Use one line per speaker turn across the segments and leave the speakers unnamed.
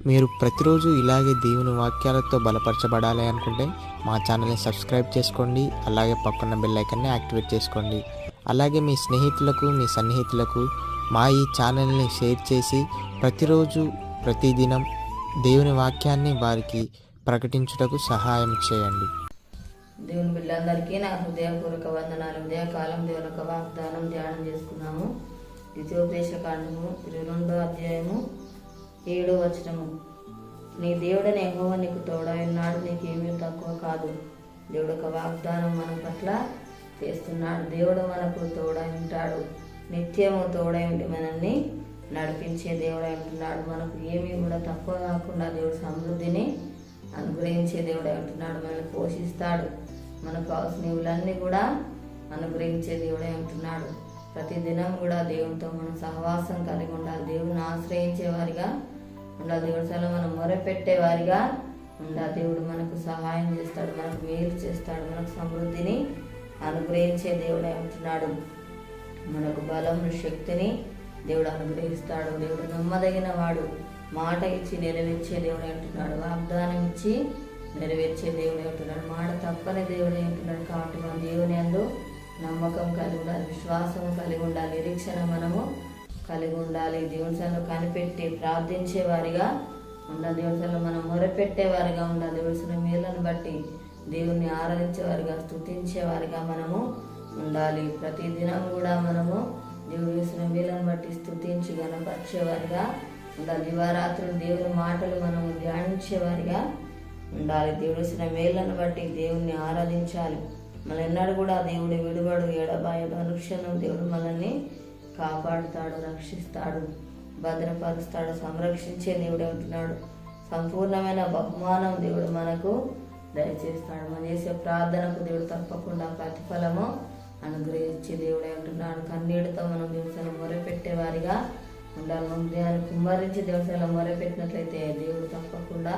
మీరు ప్రతిరోజు ఇలాగే దేవుని వాక్యాలతో బలపరచబడాలి అనుకుంటే మా ఛానల్ని సబ్స్క్రైబ్ చేసుకోండి. అలాగే పక్కన బెల్ ఐకాన్ని యాక్టివేట్ చేసుకోండి. అలాగే మీ స్నేహితులకు, మీ సన్నిహితులకు మా ఈ ఛానల్ని షేర్ చేసి ప్రతిరోజు ప్రతిదినం దేవుని వాక్యాన్ని వారికి ప్రకటించుటకు సహాయం చేయండి.
దేవుని బిడ్డలందరికీ నా హృదయపూర్వక వందనాలు. ఉదయకాలం దేవుని యొక్క వాగ్దానం ధ్యానం చేసుకున్నాము. ద్వితీయోపదేశ కాండము 22వ అధ్యాయము 7వ వచనము. నీ దేవుడని యెహోవా నీకు తోడై ఉన్నాడు, నీకేమీ తక్కువ కాదు. దేవుడు ఒక వాగ్దానం మన పట్ల చేస్తున్నాడు. దేవుడు మనకు తోడై ఉంటాడు, నిత్యము తోడై ఉండి మనల్ని నడిపించే దేవుడై ఉంటున్నాడు. మనకు ఏమీ కూడా తక్కువ కాకుండా దేవుడు సమృద్ధిని అనుగ్రహించే దేవుడై ఉంటున్నాడు. మనల్ని పోషిస్తాడు, మనకు కావాల్సినవన్నీ కూడా అనుగ్రహించే దేవుడై ఉంటున్నాడు. ప్రతిదినం కూడా దేవునితో మనం సహవాసం కలిగి ఉండాలి. దేవుని ఆశ్రయించే వారిగా ఉండాలి. దేవుడి సల మనం మొరపెట్టే వారిగా ఉండాలి. దేవుడు మనకు సహాయం చేస్తాడు, మనకు మేలు చేస్తాడు, మనకు సమృద్ధిని అనుగ్రహించే దేవుడై ఉంటున్నాడు. మనకు బలం, శక్తిని దేవుడు అనుగ్రహిస్తాడు. దేవుడు నమ్మదగిన వాడు, మాట ఇచ్చి నెరవేర్చే దేవుడు అంటున్నాడు. వాగ్దానం ఇచ్చి నెరవేర్చే దేవుడు అంటున్నాడు. మాట తప్పని దేవుడు అంటున్నాడు. కాబట్టి మన దేవుని యందు నమ్మకం కలిగి ఉండాలి, విశ్వాసం కలిగి ఉండాలి, నిరీక్షణ మనము కలిగి ఉండాలి. దేవుని సన్నిధిలో కనిపెట్టి ప్రార్థించే వారిగా ఉండాలి. దేవుని సన్నిధిలో మనం మొరపెట్టే వారిగా ఉండాలి. దేవుని సన్నిధిలో మేలను బట్టి దేవుణ్ణి ఆరాధించే వారిగా, స్తుతించే వారిగా మనము ఉండాలి. ప్రతి దినం కూడా మనము దేవుడు చేసిన మేలను బట్టి స్తుతించి గణపరిచేవారిగా ఉండాలి. దివారాత్రులు దేవుని మాటలు మనము ధ్యానించేవారిగా ఉండాలి. దేవుడు చేసిన మేలను బట్టి దేవుణ్ణి ఆరాధించాలి. మన ఎన్నడూ కూడా దేవుడు విడువడు, ఎడబాయడు. అనుక్షణం దేవుడు మనల్ని కాపాడుతాడు, రక్షిస్తాడు, భద్రపరుస్తాడు, సంరక్షించే దేవుడు ఉంటున్నాడు. సంపూర్ణమైన బహుమానం దేవుడు మనకు దయచేస్తాడు. మనం చేసే ప్రార్థనకు దేవుడు తప్పకుండా ప్రతిఫలము అనుగ్రహించే దేవుడే ఉంటున్నాడు. కన్నీటితో మనం దేవుని మొరపెట్టే వారిగా ఉండాలి. హృదయాన్ని కుమ్మరించి దేవుని మొరపెట్టినట్లయితే దేవుడు తప్పకుండా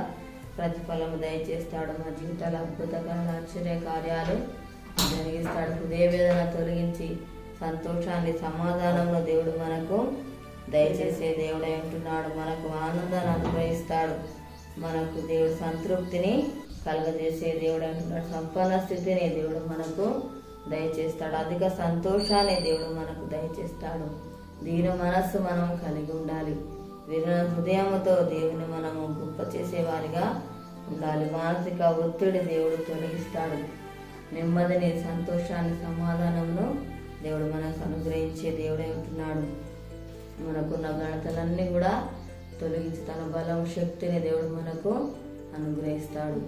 ప్రతిఫలము దయచేస్తాడు. మన జీవితాల అద్భుతకరమైన ఆశ్చర్య కార్యాలు జరిగిస్తాడు. హృదయ వేదన తొలగించి సంతోషాన్ని, సమాధానంలో దేవుడు మనకు దయచేసే దేవుడై ఉంటున్నాడు. మనకు ఆనందాన్ని అనుగ్రహిస్తాడు. మనకు దేవుడు సంతృప్తిని కలుగజేసే దేవుడు అంటున్నాడు. సంపన్న స్థితిని దేవుడు మనకు దయచేస్తాడు. అధిక సంతోషాన్ని దేవుడు మనకు దయచేస్తాడు. దీన మనస్సు మనం కలిగి ఉండాలి. విన హృదయముతో దేవుని మనము గొప్ప చేసేవారిగా ఉండాలి. మానసిక ఒత్తిడి దేవుడు తొలగిస్తాడు. నెమ్మదిని, సంతోషాన్ని, సమాధానమును దేవుడు మనకు అనుగ్రహించే దేవుడై ఉంటున్నాడు. మనకున్న ఘనతలన్నీ కూడా తొలగించి తన బలం, శక్తిని దేవుడు మనకు అనుగ్రహిస్తాడు.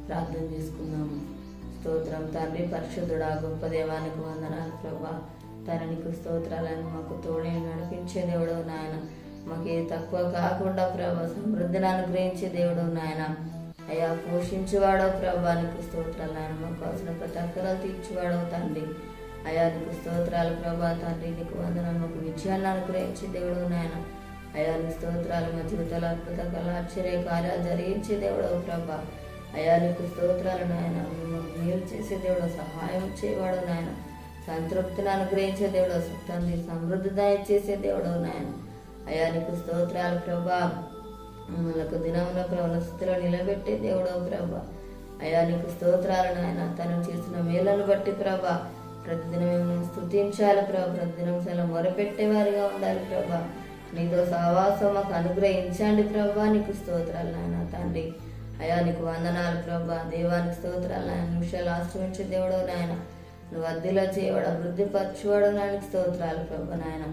ప్రార్థన చేసుకున్నాము. స్తోత్రం తండ్రి, పరిశుద్ధుడా, గొప్ప దేవానికి వందనాలు ప్రభా. తననికి స్తోత్రాలను మాకు తోడే నడిపించే దేవుడు నాయన. మాకు ఏది తక్కువ కాకుండా ప్రభా సమృద్ధిని అనుగ్రహించే దేవుడు నాయన. అయ్యా పోషించేవాడో ప్రభా నీకు స్తోత్రాలు నాయన. మాకు కావాల్సిన ప్రతి అక్కరలు తీర్చివాడవు తండ్రి. అయ్యా నీకు స్తోత్రాలు ప్రభా తండ్రి. నీకు వందనాలు. మాకు విజయాన్ని అనుగ్రహించే దేవుడు నాయన. అయ్యా నీ స్తోత్రాలు. మా జీవితాలు అద్భుత కళ ఆశ్చర్య కార్యాలు జరిగించే దేవుడు ప్రభా. అయ్యా నీకు స్తోత్రాలు నాయన. మేలు చేసే దేవుడు, సహాయం చేయవాడు నాయన. సంతృప్తిని అనుగ్రహించే దేవుడు, తండ్రి సమృద్ధి దయచేసే దేవుడు నాయన. అయ్యా నీకు స్తోత్రాలు ప్రభా. మనకు దినమున ప్రబల స్థితిలో నిలబెట్టే దేవుడు ప్రభా. అయ్యా నీకు స్తోత్రాలు నాయన. తను చేసిన మేలను బట్టి ప్రభా ప్రతిదినం మేము స్తుతించాలి ప్రభా. ప్రతిదినం చాలా మొరపెట్టేవారిగా ఉండాలి ప్రభా. నీతో సహవాసం మాకు అనుగ్రహించండి ప్రభా. నీకు స్తోత్రాలు నాయన తండ్రి. అయ్యా నీకు వందనాలు ప్రభా. దేవానికి స్తోత్రాలు నాయన. నిమిషాలు ఆశ్రయించే దేవుడు నాయన. నువ్వు అద్దెలో చేయవాడు, అభివృద్ధి పరచువాడు నాయనకి స్తోత్రాలు ప్రభా నాయన.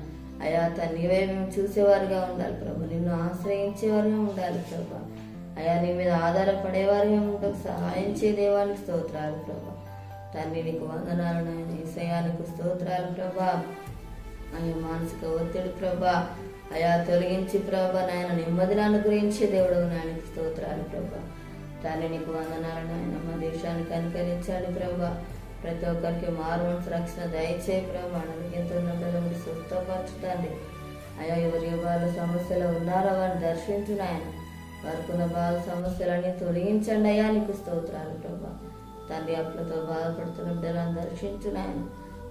అయ్యా నీవే మేము చూసేవారుగా ఉండాలి ప్రభా. నిన్ను ఆశ్రయించేవారుగా ఉండాలి ప్రభా. అయ్యా నీ మీద ఆధారపడేవారుగా ఉండకు సహాయం చే దేవానికి స్తోత్రాలు ప్రభా. తండ్రి నీకు వందనాలు నాయన. యేసయ్యానికి స్తోత్రాలు ప్రభా. అయ్యా మానసిక ఒత్తిడి ప్రభా అయ్యా తొలగించి ప్రభా నాయన. నెమ్మదిని అనుగ్రహించే దేవుడు నాయనకి స్తోత్రాలు ప్రభా. తండ్రి నీకు వందనాలు నాయన. మా దేశానికి అనుకరించండి ప్రభా. ప్రతి ఒక్కరికి మారుమనసు రక్షణ దయచేయి ప్రభా. ఎంతో బిడ్డలను స్వస్థపరచుతండి. అయ్యా ఎవరి బాల సమస్యలు ఉన్నారో వారిని దర్శించు నాయన. వారికున్న బాల సమస్యలన్నీ తొలగించండి అయ్యా నీకు స్తోత్రాలు ప్రభా. తండ్రి అప్పులతో బాధపడుతున్న బిడ్డలను దర్శించు నాయన.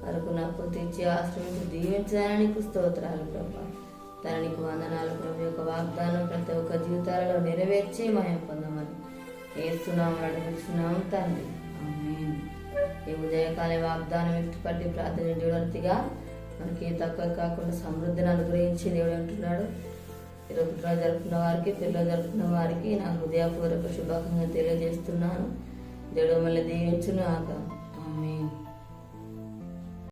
వారికున్న అప్పులు తెచ్చి ఆశ్రమించి దీవించడానికి స్తోత్రాలు ప్రభా. తననికి వందనాలు ప్రభు. యొక్క వాగ్దానం ప్రతి ఒక్క యొక్క జీవితాలలో నెరవేర్చి మహిమ పొందమని ఏస్తున్నాము అడుగుతున్నాము తండ్రి. ఆమేన్. ఈ ఉదయకాల వాగ్దానం ఇష్టపడి ప్రార్థన దేవుడిగా మనకి తక్కువ కాకుండా సమృద్ధిని అనుగ్రహించి దేవుడు అంటున్నాడు. ఈరోజు జరుపుకున్న వారికి, పిల్లలు జరుపుకున్న వారికి నా హృదయపూర్వక శుభాకాంక్షలు తెలియజేస్తున్నాను. దేవుడు మళ్ళీ దీవించును ఆక. ఆమేన్.